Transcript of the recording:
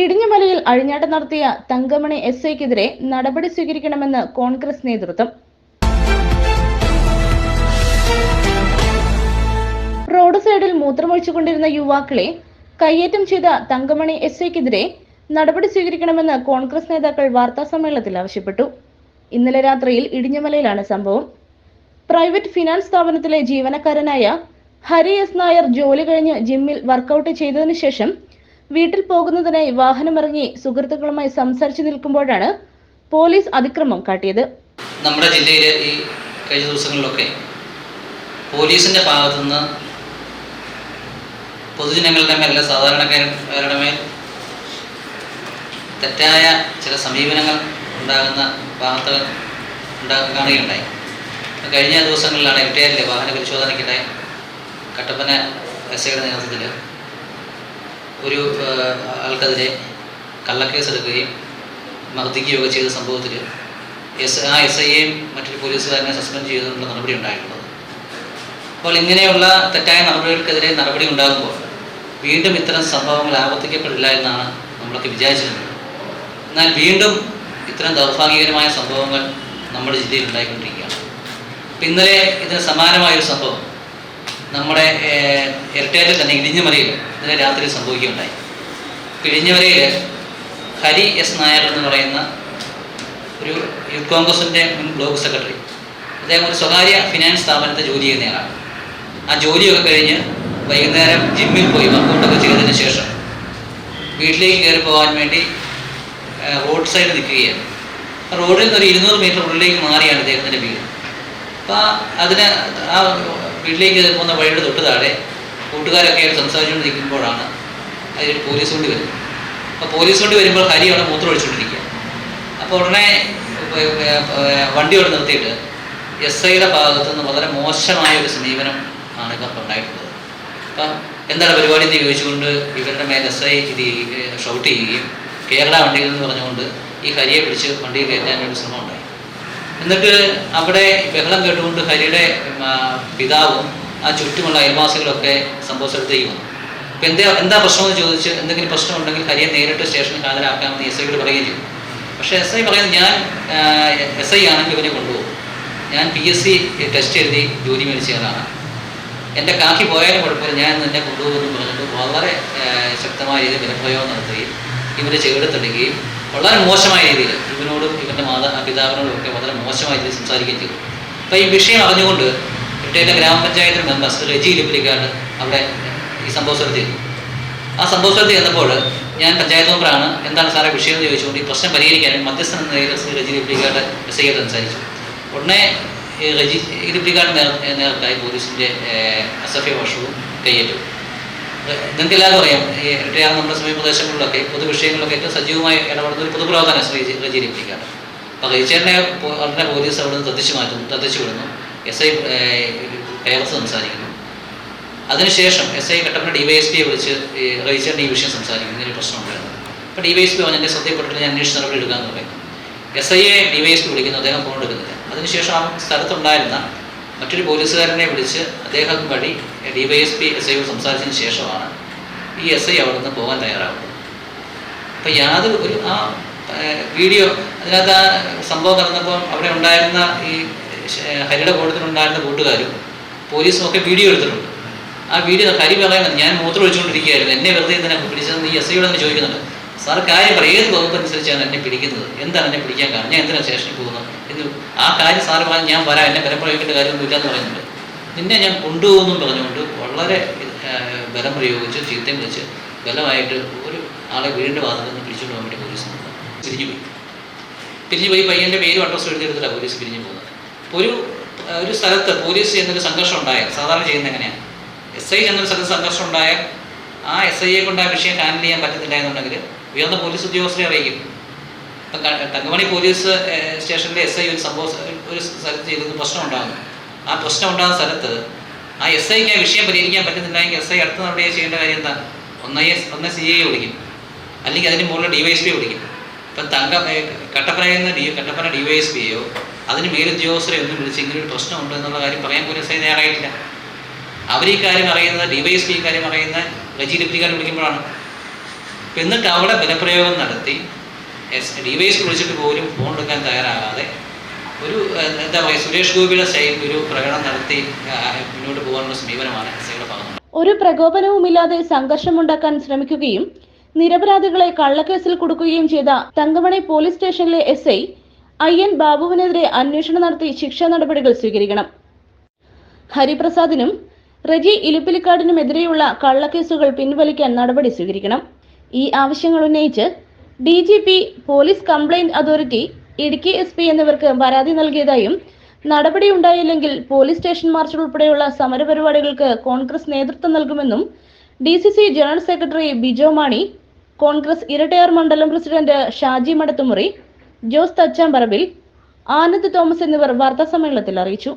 ഇടിഞ്ഞമലയിൽ അഴിഞ്ഞാട്ടം നടത്തിയ തങ്കമണി എസ്ഐക്കെതിരെ നടപടി സ്വീകരിക്കണമെന്ന് കോൺഗ്രസ് നേതൃത്വം. റോഡ് സൈഡിൽ മൂത്രമൊഴിച്ചുകൊണ്ടിരുന്ന യുവാക്കളെ കയ്യേറ്റം ചെയ്ത തങ്കമണി എസ്ഐക്കെതിരെ നടപടി സ്വീകരിക്കണമെന്ന് കോൺഗ്രസ് നേതാക്കൾ വാർത്താസമ്മേളനത്തിൽ ആവശ്യപ്പെട്ടു. ഇന്നലെ രാത്രിയിൽ ഇടിഞ്ഞമലയിലാണ് സംഭവം. പ്രൈവറ്റ് ഫിനാൻസ് സ്ഥാപനത്തിലെ ജീവനക്കാരനായ ഹരി എസ് നായർ ജോലി കഴിഞ്ഞ് ജിമ്മിൽ വർക്കൗട്ട് ചെയ്തതിനു ശേഷം വീട്ടിൽ പോകുന്നതിനായി വാഹനമിറങ്ങി സുഹൃത്തുക്കളുമായി സംസാരിച്ചു നിൽക്കുമ്പോഴാണ് പോലീസ് അതിക്രമം കാട്ടിയത്. നമ്മുടെ ജില്ലയിലെ ഈ കഴിഞ്ഞ ദിവസങ്ങളിലൊക്കെ പോലീസിന്റെ ഭാഗത്തുനിന്ന് പൊതുജനങ്ങളുടെ മേൽ, സാധാരണക്കാരുടെ മേൽ തെറ്റായ ചില സമീപനങ്ങൾ ഉണ്ടാകുന്ന വാർത്തകൾ കാണുകയുണ്ടായി. കഴിഞ്ഞ ദിവസങ്ങളിലാണ് എട്ടേരിലെ വാഹന പരിശോധനയ്ക്കിടെ കട്ടപ്പന എസ്ഐയുടെ നേതൃത്വത്തിൽ ഒരു ആൾക്കെതിരെ കള്ളക്കേസ് എടുക്കുകയും മർദ്ദിക്കുകയൊക്കെ ചെയ്ത സംഭവത്തിൽ ആ എസ് ഐയെയും മറ്റൊരു പോലീസുകാരനെ സസ്പെൻഡ് ചെയ്തുകൊണ്ടുള്ള നടപടി ഉണ്ടായിട്ടുള്ളത്. അപ്പോൾ ഇങ്ങനെയുള്ള തെറ്റായ നടപടികൾക്കെതിരെ നടപടി ഉണ്ടാകുമ്പോൾ വീണ്ടും ഇത്തരം സംഭവങ്ങൾ ആവർത്തിക്കപ്പെടില്ല എന്നാണ് നമ്മളൊക്കെ വിചാരിച്ചിരുന്നത്. എന്നാൽ വീണ്ടും ഇത്തരം ദൗർഭാഗ്യകരമായ സംഭവങ്ങൾ നമ്മുടെ ജില്ലയിൽ ഉണ്ടായിക്കൊണ്ടിരിക്കുകയാണ്. അപ്പം ഇന്നലെ ഇതിന് സമാനമായൊരു സംഭവം നമ്മുടെ ഇരട്ടയാറ്റിൽ തന്നെ ഇടിഞ്ഞമലയിൽ ഇന്നലെ രാത്രി സംഭവിക്കുകയുണ്ടായി. ഇടിഞ്ഞമലയിൽ ഹരി എസ് നായർ എന്ന് പറയുന്ന ഒരു യൂത്ത് കോൺഗ്രസിൻ്റെ മുൻ ബ്ലോക്ക് സെക്രട്ടറി, അദ്ദേഹം ഒരു സ്വകാര്യ ഫിനാൻസ് സ്ഥാപനത്തിൽ ജോലി ചെയ്യുന്നയാളാണ്. ആ ജോലിയൊക്കെ കഴിഞ്ഞ് വൈകുന്നേരം ജിമ്മിൽ പോയി വർക്കൗട്ടൊക്കെ ചെയ്തതിന് ശേഷം വീട്ടിലേക്ക് കയറി പോകാൻ വേണ്ടി റോഡ് സൈഡ് നിൽക്കുകയാണ്. റോഡിൽ നിന്ന് ഒരു 200 മീറ്റർ ഉള്ളിലേക്ക് മാറിയാണ് ഇദ്ദേഹത്തിൻ്റെ വീട്. അപ്പോൾ ആ വീട്ടിലേക്ക് പോകുന്ന വഴിയുടെ തൊട്ട് താഴെ കൂട്ടുകാരൊക്കെ ആയിട്ട് സംസാരിച്ചുകൊണ്ട് നിൽക്കുമ്പോഴാണ് അതിൽ പോലീസ് വണ്ടി വരുന്നത്. അപ്പോൾ പോലീസ് വണ്ടി വരുമ്പോൾ ഹരി അവിടെ മൂത്രം ഒഴിച്ചുകൊണ്ടിരിക്കുക. അപ്പോൾ ഉടനെ വണ്ടിയോട് നിർത്തിയിട്ട് എസ് ഐയുടെ ഭാഗത്തു നിന്ന് വളരെ മോശമായ ഒരു സമീപനം ആണ് ഇവർക്ക് ഉണ്ടായിട്ടുള്ളത്. അപ്പം എന്താണ് പരിപാടി എന്ന് ചോദിച്ചുകൊണ്ട് ഇവരുടെ മേൽ എസ് ഐ ഇത് ഷൗട്ട് ചെയ്യുകയും കേരള വണ്ടിയിൽ നിന്ന് പറഞ്ഞുകൊണ്ട് ഈ ഹരിയെ പിടിച്ച് വണ്ടിയിൽ കയറ്റാൻ ഒരു ശ്രമം ഉണ്ടായി. എന്നിട്ട് അവിടെ ബഹളം കേട്ടുകൊണ്ട് ഹരിയുടെ പിതാവും ആ ചുറ്റുമുള്ള അയൽവാസികളൊക്കെ സംഭവ സ്ഥലത്തേക്ക് വന്നു. അപ്പം എന്താ പ്രശ്നമെന്ന് ചോദിച്ച് എന്തെങ്കിലും പ്രശ്നമുണ്ടെങ്കിൽ ഹരിയെ നേരിട്ട് സ്റ്റേഷനിൽ ഹാജരാക്കാമെന്ന് എസ് ഐയോട് പറയുകയും ചെയ്തു. പക്ഷേ എസ് ഐ പറയുന്നത് ഞാൻ എസ് ഐ ആണെങ്കിൽ ഇവനെ കൊണ്ടുപോകും, ഞാൻ PSC ടെസ്റ്റ് എഴുതി ജോലി മേടിച്ചയാളാണ്, എൻ്റെ കാക്കി പോയാലും കുഴപ്പമില്ല, ഞാൻ നിന്നെ കൊണ്ടുപോകുമെന്ന് പറഞ്ഞിട്ട് വളരെ ശക്തമായ രീതിയിൽ വിലപ്രയോഗം നടത്തുകയും ഇവരെ ചെവിടെത്തള്ളുകയും വളരെ മോശമായ രീതിയിൽ ഇവനോടും ഇവൻ്റെ പിതാവിനോടും ഒക്കെ വളരെ മോശമായ രീതിയിൽ സംസാരിക്കുകയും ചെയ്തു. അപ്പോൾ ഈ വിഷയം അറിഞ്ഞുകൊണ്ട് ഇട്ടേറ്റ ഗ്രാമപഞ്ചായത്ത് മെമ്പേഴ്സ് റെജി ലിപ്പിലിക്കാട് അവിടെ ഈ സംഭവ സ്ഥലത്ത് ചെന്നു. ആ സംഭവ സ്ഥലത്ത് ചെന്നപ്പോൾ ഞാൻ പഞ്ചായത്ത് മെമ്പറാണ്, എന്താണ് സാറേ വിഷയം എന്ന് ചോദിച്ചുകൊണ്ട് ഈ പ്രശ്നം പരിഹരിക്കാൻ മധ്യസ്ഥൻ എന്ന നിലയിൽ റെജി ലിപ്പിലിക്കാട് എസ് ഐയോട് സംസാരിച്ചു. ഉടനെ റെജി ലിപ്പിലിക്കാട് നേർക്കായി പോലീസിൻ്റെ SFI വർഷവും കയ്യേറ്റു. നിങ്ങൾക്ക് എല്ലാവരും അറിയാം, റിട്ടയർ നമ്മുടെ സമീപ പ്രദേശങ്ങളിലൊക്കെ പൊതുവിഷയങ്ങളിലൊക്കെ ഏറ്റവും സജീവമായി ഇടപെടുന്ന ഒരു പൊതുപ്രവർത്തന റെജി ലിപ്പിലിക്കാട്. അപ്പോൾ റെജിച്ചേട്ടനെ ഉടനെ പോലീസ് അവിടെ നിന്ന് തദ്ദേശിച്ചു വിടുന്നു. SI കയർത്ത് സംസാരിക്കുന്നു. അതിനുശേഷം SI കട്ടപ്പന DYSPയെ വിളിച്ച് റെജിച്ചേട്ടൻ ഈ വിഷയം സംസാരിക്കുന്നു, ഇങ്ങനെ പ്രശ്നം ഉണ്ടായിരുന്നു. അപ്പോൾ DYSP പറഞ്ഞ് എൻ്റെ ശ്രദ്ധയിൽപ്പെട്ടിട്ട് ഞാൻ അന്വേഷിച്ച് നടപടി എടുക്കാമെന്ന് പറയുന്നു. SIയെ DYSP വിളിക്കുന്നു, അദ്ദേഹം ഫോൺ എടുക്കുന്നില്ല. അതിനുശേഷം ആ സ്ഥലത്തുണ്ടായിരുന്ന മറ്റൊരു പോലീസുകാരനെ വിളിച്ച് അദ്ദേഹം വഴി DYSP SIയോട് സംസാരിച്ചതിന് ശേഷമാണ് ഈ SI അവിടെ നിന്ന് പോകാൻ തയ്യാറാവുന്നത്. അപ്പം യാതൊരു ആ വീഡിയോ അതിനകത്ത് ആ സംഭവം നടന്നപ്പോൾ അവിടെ ഉണ്ടായിരുന്ന ഈ ഹരിയുടെ കൂട്ടത്തിലുണ്ടായിരുന്ന കൂട്ടുകാരും പോലീസും ഒക്കെ വീഡിയോ എടുത്തിട്ടുണ്ട്. ആ വീഡിയോ ഹരി പറയുന്നത് ഞാൻ മൂത്രം ഒഴിച്ചുകൊണ്ടിരിക്കുകയായിരുന്നു, എന്നെ വെറുതെ എന്തിനാ പിടിച്ചതെന്ന് ഈ SIയോട് തന്നെ ചോദിക്കുന്നുണ്ട്. സാർ കാര്യം പറയും, ഏത് വകുപ്പ് അനുസരിച്ചാണ് എന്നെ പിടിക്കുന്നത്, എന്താണ് എന്നെ പിടിക്കാൻ കാരണം, ഞാൻ എന്തിനാണ് സ്റ്റേഷനിൽ പോകുന്നത് എന്ന് ആ കാര്യം സാറ് പറഞ്ഞ് ഞാൻ വരാം, എന്നെ ബലം പ്രയോഗിക്കേണ്ട കാര്യമൊന്നും ഇല്ലയെന്ന് പറയുന്നുണ്ട്. നിന്നെ ഞാൻ കൊണ്ടുപോകുമെന്നും പറഞ്ഞുകൊണ്ട് വളരെ ബലം പ്രയോഗിച്ച് ചീത്തയും വിളിച്ച് ബലമായിട്ട് ഒരു ആളെ വീടിൻ്റെ വാതിൽ നിന്ന് പിടിച്ചുകൊണ്ട് പോകാൻ വേണ്ടി പോലീസ് പിരിഞ്ഞുപോയി പയ്യൻ്റെ പേരും അഡ്രസ്സും എഴുതിയെടുത്തില്ല പോലീസ് പിരിഞ്ഞു പോകുന്നത്. ഒരു സ്ഥലത്ത് പോലീസ് ചെന്നൊരു സംഘർഷം ഉണ്ടായാൽ സാധാരണ ചെയ്യുന്നത് എങ്ങനെയാണ്, SI ചെന്നൊരു സ്ഥലത്ത് സംഘർഷം ഉണ്ടായാൽ ആ SIയെ കൊണ്ട് ആ വിഷയം ഹാൻഡിൽ ചെയ്യാൻ പറ്റത്തില്ല എന്നുണ്ടെങ്കിൽ ഉയർന്ന പോലീസ് ഉദ്യോഗസ്ഥരെ അറിയിക്കും. ഇപ്പം തങ്കമണി പോലീസ് സ്റ്റേഷനിലെ SI ഒരു സ്ഥലത്ത് ചെയ്തൊരു പ്രശ്നം ഉണ്ടാകുന്നു. ആ പ്രശ്നം ഉണ്ടാകുന്ന സ്ഥലത്ത് ആ SIക്ക് ആ വിഷയം പരിഹരിക്കാൻ പറ്റുന്നില്ലെങ്കിൽ SI അടുത്ത നടപടിയെ ചെയ്യേണ്ട കാര്യം എന്താണ്, ഒന്ന് CIയെ വിളിക്കും, അല്ലെങ്കിൽ അതിന് മുകളിൽ DYSP വിളിക്കും. ഇപ്പം കട്ടപ്പനയിൽ നിന്ന് കട്ടപ്പന DYSPയോ അതിന് മേലുദ്യോഗസ്ഥരെ ഒന്നും വിളിച്ച് ഇങ്ങനൊരു പ്രശ്നമുണ്ട് എന്നുള്ള കാര്യം പറയാൻ പോലും SI തയ്യാറായിട്ടില്ല. അവർ ഈ കാര്യം അറിയുന്നത് DYSP ഈ കാര്യം അറിയുന്ന റെജി ലിപ്പിലിക്കാട് വിളിക്കുമ്പോഴാണ്. എന്നിട്ട് അവിടെ ബലപ്രയോഗം നടത്തി ഡിവൈസ് വിളിച്ചിട്ട് പോലും ഫോൺ എടുക്കാൻ തയ്യാറാകാതെ ഒരു എന്താ പറയുക സുരേഷ് ഗോപിയുടെ സ്റ്റൈൽ ഒരു പ്രകടനം നടത്തി മുന്നോട്ട് പോകാനുള്ള സമീപനമാണ് എസ് ഐയുടെ ഭാഗത്ത്. ഒരു പ്രകോപനവുമില്ലാതെ സംഘർഷമുണ്ടാക്കാൻ ശ്രമിക്കുകയും നിരപരാധികളെ കള്ളക്കേസിൽ കുടുക്കുകയും ചെയ്ത തങ്കമണി പോലീസ് സ്റ്റേഷനിലെ SI IN ബാബുവിനെതിരെ അന്വേഷണം നടത്തി ശിക്ഷാ നടപടികൾ സ്വീകരിക്കണം. ഹരിപ്രസാദിനും റെജി ഇലിപ്പിലിക്കാടിനുമെതിരെയുള്ള കള്ളക്കേസുകൾ പിൻവലിക്കാൻ നടപടി സ്വീകരിക്കണം. ഈ ആവശ്യങ്ങൾ ഉന്നയിച്ച് DGP, police complaint authority, Idukki SP എന്നിവർക്ക് പരാതി നൽകിയതായും നടപടിയുണ്ടായില്ലെങ്കിൽ പോലീസ് സ്റ്റേഷൻ മാർച്ച് ഉൾപ്പെടെയുള്ള സമരപരിപാടികൾക്ക് കോൺഗ്രസ് നേതൃത്വം നൽകുമെന്നും DCC general secretary Bijo Mani, Congress Irattayar മണ്ഡലം പ്രസിഡന്റ് ഷാജി മടത്തുമുറി, ജോസ് തച്ചാമ്പറമ്പിൽ, ആനന്ദ് തോമസ് എന്നിവർ വാർത്താസമ്മേളനത്തിൽ അറിയിച്ചു.